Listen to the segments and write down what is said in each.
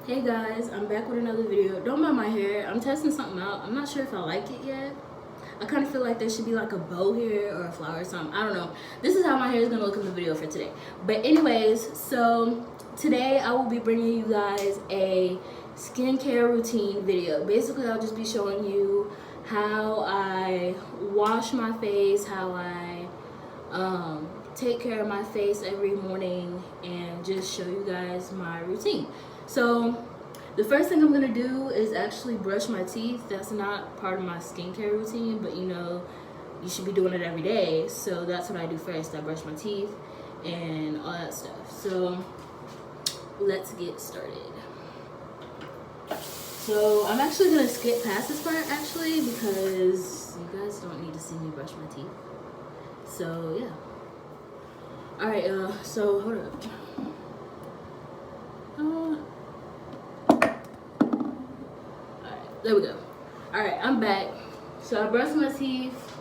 Hey guys, I'm back with another video. Don't mind my hair. I'm testing something out. I'm not sure if I like it yet. I kind of feel like there should be like a bow here or a flower or something. I don't know. This is how my hair is going to look in the video for today. But anyways, so today I will be bringing you guys a skincare routine video. Basically, I'll just be showing you how I wash my face, how I take care of my face every morning, and just show you guys my routine. So the first thing I'm gonna do is actually brush my teeth. That's not part of my skincare routine, but you know, you should be doing it every day. So that's what I do first. I brush my teeth and all that stuff. So let's get started. So I'm actually gonna skip past this part actually because you guys don't need to see me brush my teeth. So yeah. All right, so hold up. There we go. All right, I'm back. So I brushed my teeth,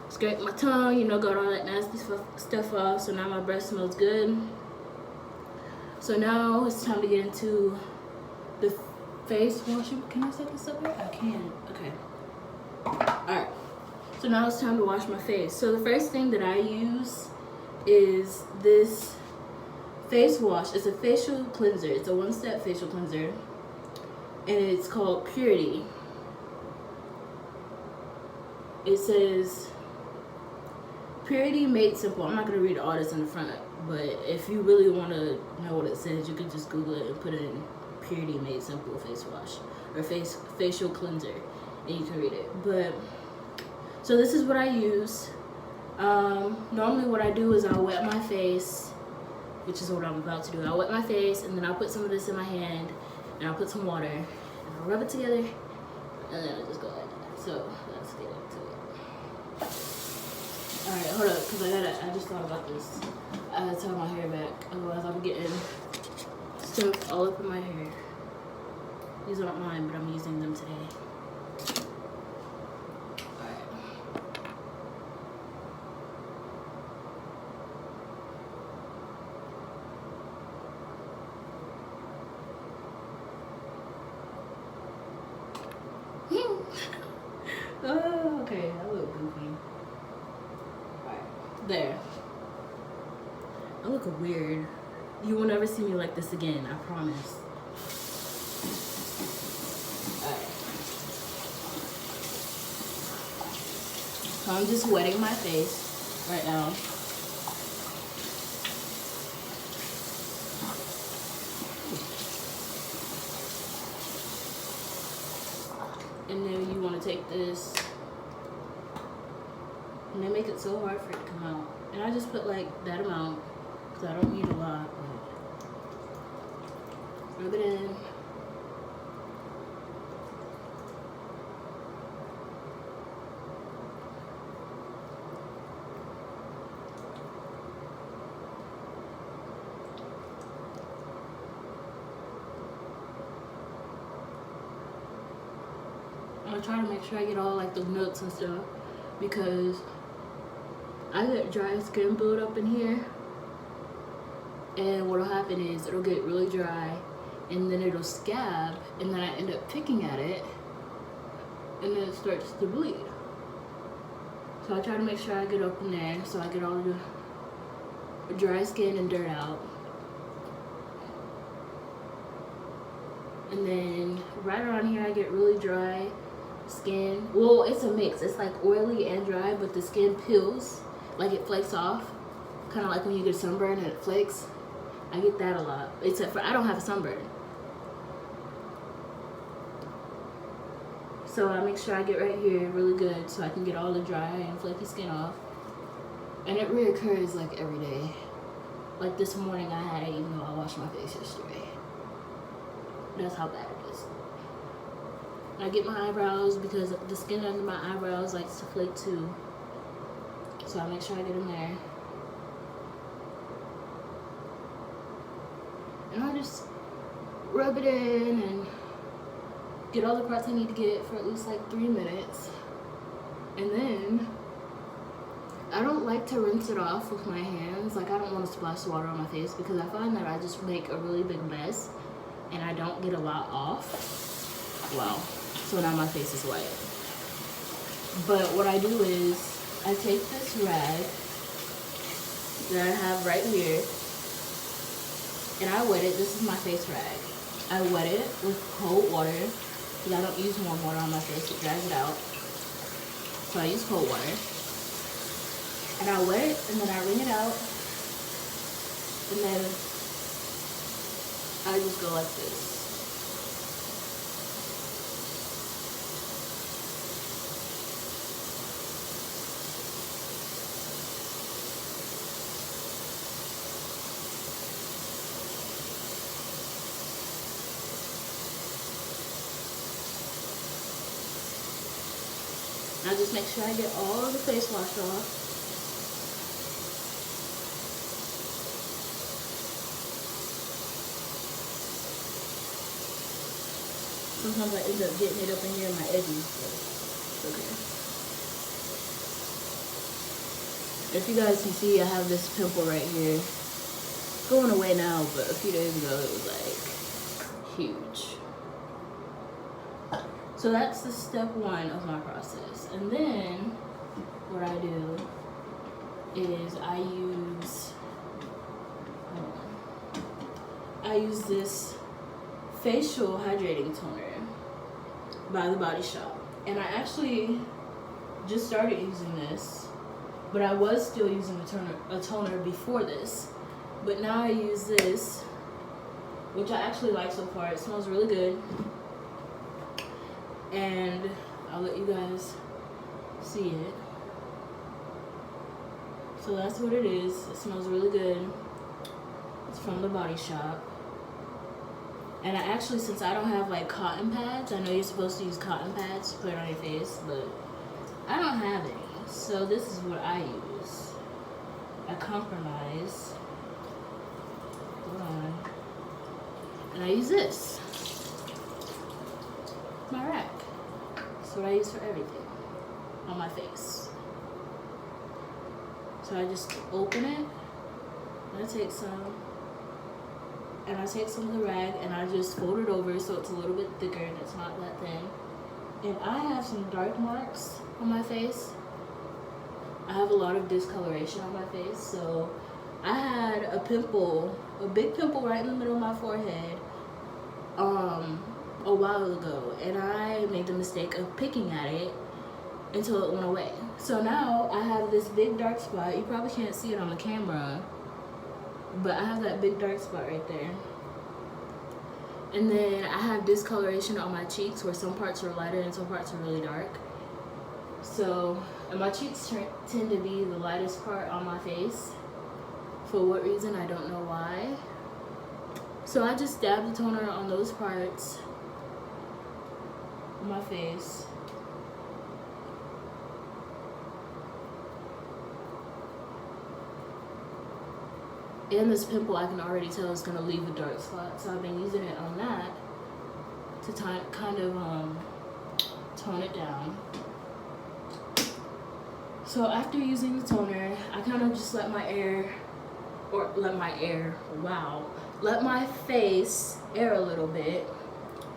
scraped my tongue, you know, got all that nasty stuff off. So now my breath smells good. So now it's time to get into the face washing. Can I set this up here? I can. Okay. All right. So now it's time to wash my face. So the first thing that I use is this face wash. It's a facial cleanser. It's a one-step facial cleanser. And it's called Purity. It says, Purity made simple. I'm not going to read all this in the front, but if you really want to know what it says, you can just Google it and put it in Purity made simple face wash or facial cleanser, and you can read it. But so this is what I use. Normally what I do is I'll wet my face, which is what I'm about to do. I'll wet my face, and then I'll put some of this in my hand, and I'll put some water, and I'll rub it together, and then I'll just go like that. So let's get into it. Alright, hold up, because I just thought about this. I gotta tie my hair back, otherwise I'm getting stuff all up in my hair. These aren't mine, but I'm using them today. Oh, okay, I look goofy. Alright, there. I look weird. You will never see me like this again, I promise. Alright. So I'm just wetting my face right now. And then you want to take this, and they make it so hard for it to come out. And I just put like that amount, because I don't need a lot. Rub it in. I try to make sure I get all like the nooks and stuff, because I get dry skin build up in here, and what'll happen is it'll get really dry, and then it'll scab, and then I end up picking at it, and then it starts to bleed. So I try to make sure I get up in there so I get all the dry skin and dirt out. And then right around here I get really dry skin. Well, it's a mix. It's like oily and dry, but the skin peels, like it flakes off, kind of like when you get sunburn and it flakes. I get that a lot, except for I don't have a sunburn. So I make sure I get right here really good so I can get all the dry and flaky skin off. And it reoccurs like every day. Like this morning I had it even though I washed my face yesterday. That's how bad it is. I get my eyebrows because the skin under my eyebrows likes to flake too. So I make sure I get in there. And I just rub it in and get all the parts I need to get for at least like 3 minutes. And then I don't like to rinse it off with my hands. Like, I don't want to splash water on my face because I find that I just make a really big mess and I don't get a lot off. Wow. So now my face is white. But what I do is I take this rag that I have right here and I wet it. This is my face rag. I wet it with cold water because I don't use warm water on my face. It dries it out. So I use cold water. And I wet it and then I wring it out. And then I just go like this. I just make sure I get all the face wash off. Sometimes I end up getting it up in here in my edges, but it's okay. If you guys can see, I have this pimple right here. It's going away now, but a few days ago it was like huge. So that's the step one of my process. And then what I do is I use this facial hydrating toner by The Body Shop. And I actually just started using this, but I was still using a toner before this. But now I use this, which I actually like so far. It smells really good. And I'll let you guys see it. So that's what it is. It smells really good. It's from The Body Shop. And I actually, since I don't have like cotton pads, I know you're supposed to use cotton pads to put it on your face, but I don't have any. So this is what I use. I compromise. Hold on. And I use this. My rack. That's what I use for everything on my face. So I just open it, and I take some, and I take some of the rag, and I just fold it over so it's a little bit thicker and it's not that thin. And I have some dark marks on my face. I have a lot of discoloration on my face, so I had a pimple, a big pimple right in the middle of my forehead, a while ago, and I made the mistake of picking at it until it went away. So now I have this big dark spot. You probably can't see it on the camera, but I have that big dark spot right there. And then I have discoloration on my cheeks where some parts are lighter and some parts are really dark. So, and my cheeks tend to be the lightest part on my face. For what reason, I don't know why. So I just dab the toner on those parts on my face. And this pimple, I can already tell is gonna leave a dark spot. So I've been using it on that to kind of tone it down. So after using the toner, I kind of just let my face air a little bit.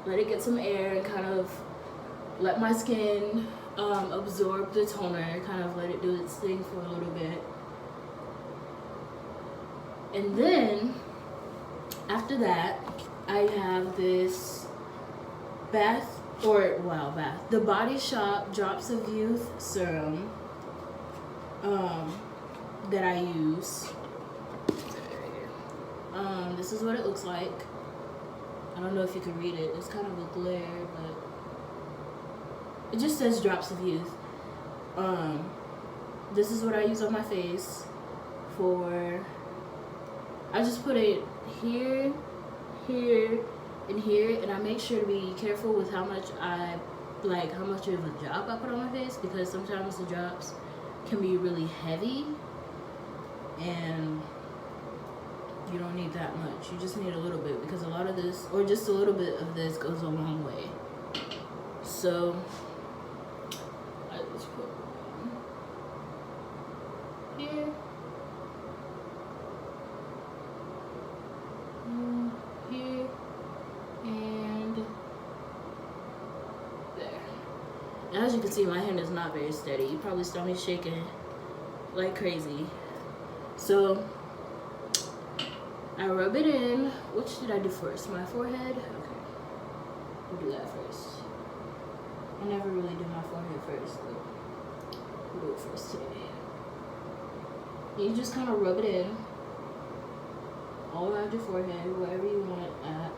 Let it get some air and kind of let my skin absorb the toner, kind of let it do its thing for a little bit. And then, after that, I have this The Body Shop Drops of Youth Serum that I use. This is what it looks like. I don't know if you can read it. It's kind of a glare, but it just says Drops of Youth. This is what I use on my face for. I just put it here, here, and here, and I make sure to be careful with how much of a drop I put on my face, because sometimes the drops can be really heavy, and you don't need that much. You just need a little bit, because a lot of this, or just a little bit of this, goes a long way. So I just put one here. Here, as you can see, my hand is not very steady. You probably saw me shaking like crazy. So I rub it in. Which should I do first? My forehead? Okay. We'll do that first. I never really do my forehead first, but we'll do it first today. You just kind of rub it in all around your forehead, wherever you want it at.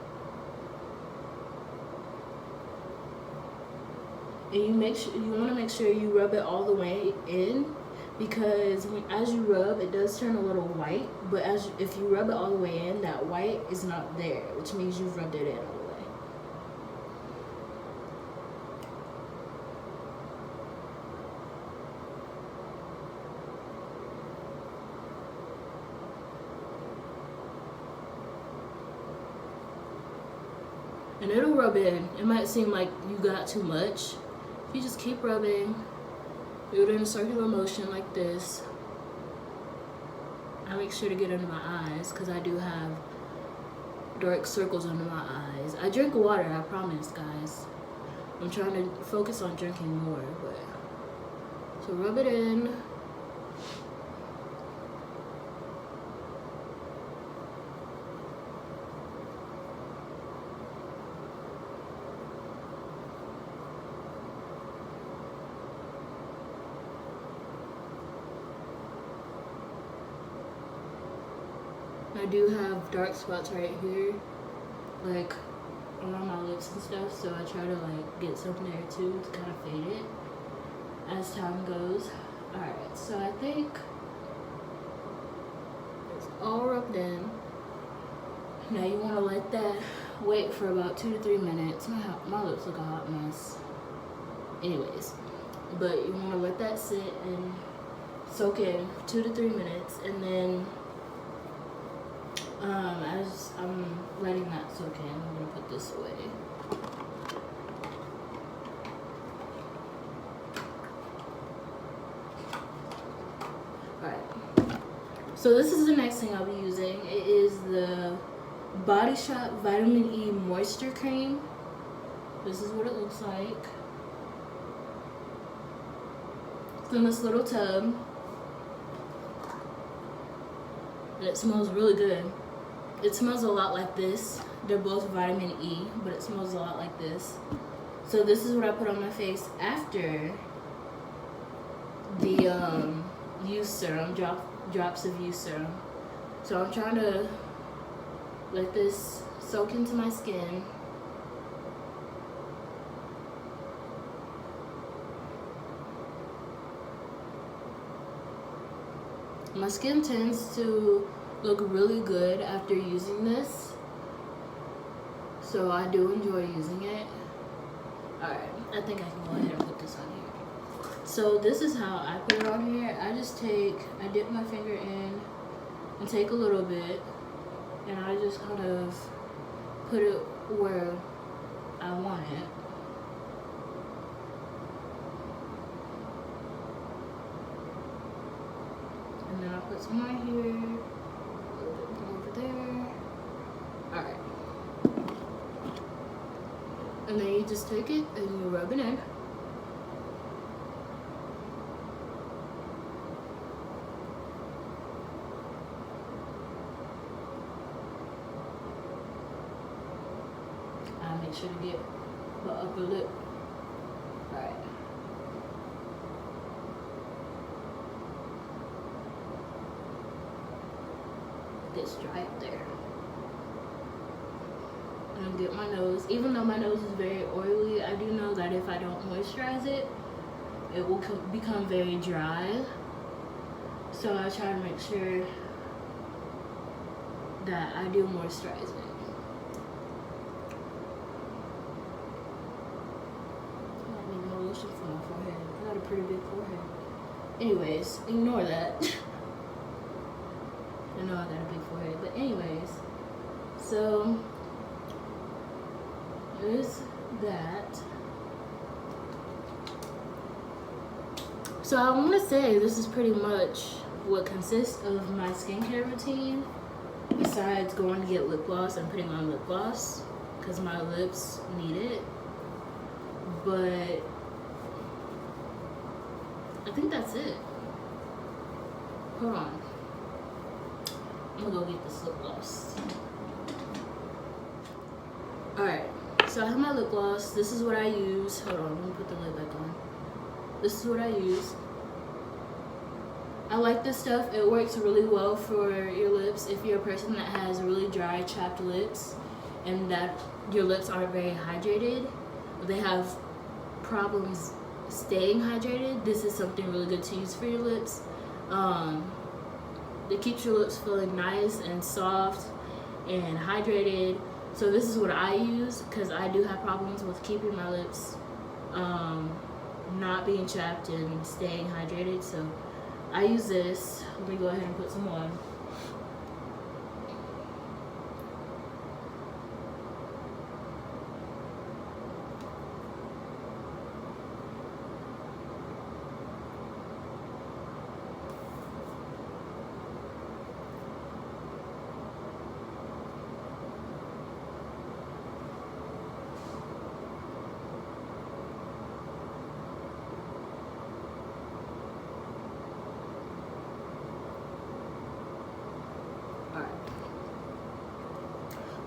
And you want to make sure you rub it all the way in, because as you rub, it does turn a little white. But if you rub it all the way in, that white is not there, which means you've rubbed it in all the way. And it'll rub in. It might seem like you got too much. You just keep rubbing. Do it in a circular motion like this. I make sure to get under my eyes because I do have dark circles under my eyes. I drink water, I promise, guys. I'm trying to focus on drinking more, but so rub it in. I do have dark spots right here, like around my lips and stuff, so I try to like get some there too to kind of fade it as time goes. Alright, so I think it's all rubbed in. Now you want to let that wait for about 2 to 3 minutes. My lips look a hot mess. Anyways, but you want to let that sit and soak in 2 to 3 minutes, and then as I'm letting that soak in, I'm gonna put this away. Alright, so this is the next thing I'll be using. It is the Body Shop Vitamin E Moisture Cream. This is what it looks like. It's in this little tub. And it smells really good. It smells a lot like this. They're both vitamin E, but it smells a lot like this. So this is what I put on my face after the youth serum, drops of youth serum. So I'm trying to let this soak into my skin. My skin tends to look really good after using this, so I do enjoy using it. Alright, I think I can go ahead and put this on here. So this is how I put it on here. I dip my finger in and take a little bit, and I just kind of put it where I want it. And then I'll put some right here. Over there. Alright. And then you just take it and you rub it in. I make sure to get the upper lip. Alright. This dry up there. And get my nose. Even though my nose is very oily, I do know that if I don't moisturize it, it will become very dry. So I try to make sure that I do moisturize it. I need more lotion for my forehead. I got a pretty big forehead. Anyways, ignore that. I know I got a big forehead, but anyways, so there's that. So I want to say this is pretty much what consists of my skincare routine, besides going to get lip gloss and putting on lip gloss because my lips need it. But I think that's it. Hold on. I'm gonna go get this lip gloss. Alright, so I have my lip gloss. This is what I use. Hold on, let me put the lid back on. This is what I use. I like this stuff. It works really well for your lips if you're a person that has really dry, chapped lips and that your lips aren't very hydrated. They have problems staying hydrated. This is something really good to use for your lips. It keeps your lips feeling nice and soft and hydrated. So this is what I use because I do have problems with keeping my lips not being chapped and staying hydrated. So I use this. Let me go ahead and put some on.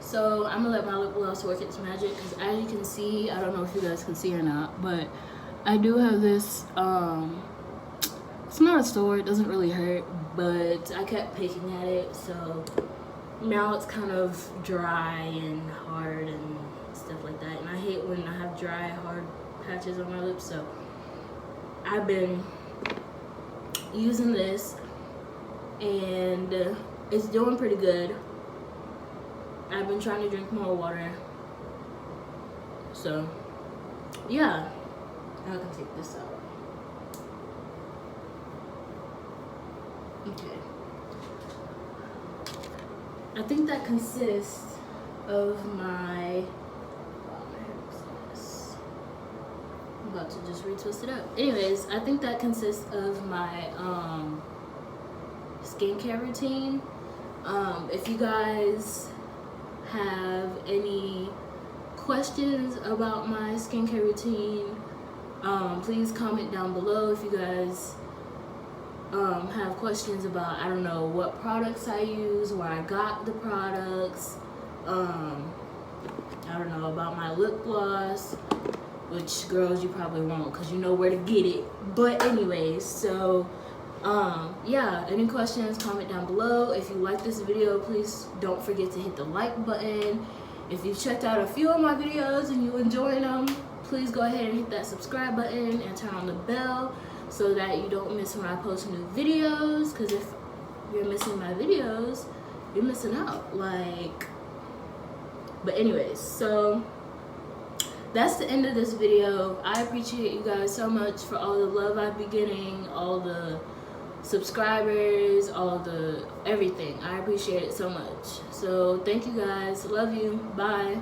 So I'm gonna let my lip gloss work its magic because as you can see, I don't know if you guys can see or not, but I do have this, it's not a sore, it doesn't really hurt, but I kept picking at it, so now it's kind of dry and hard and stuff like that. And I hate when I have dry, hard patches on my lips, so I've been using this and it's doing pretty good. I've been trying to drink more water. So, yeah. Now I can take this out. Okay. I think that consists of my... I'm about to just retwist it up. Anyways, I think that consists of my skincare routine. If you guys have any questions about my skincare routine, please comment down below. If you guys have questions about, I don't know, what products I use, where I got the products, I don't know, about my lip gloss, which girls you probably won't because you know where to get it. But anyways, so yeah, any questions, comment down below. If you like this video, please don't forget to hit the like button. If you've checked out a few of my videos and you enjoy them, please go ahead and hit that subscribe button and turn on the bell so that you don't miss when I post new videos, because if you're missing my videos, you're missing out. Like, but anyways, so that's the end of this video. I appreciate you guys so much for all the love I've been getting, all the subscribers, all the everything. I appreciate it so much. So thank you guys. Love you. Bye.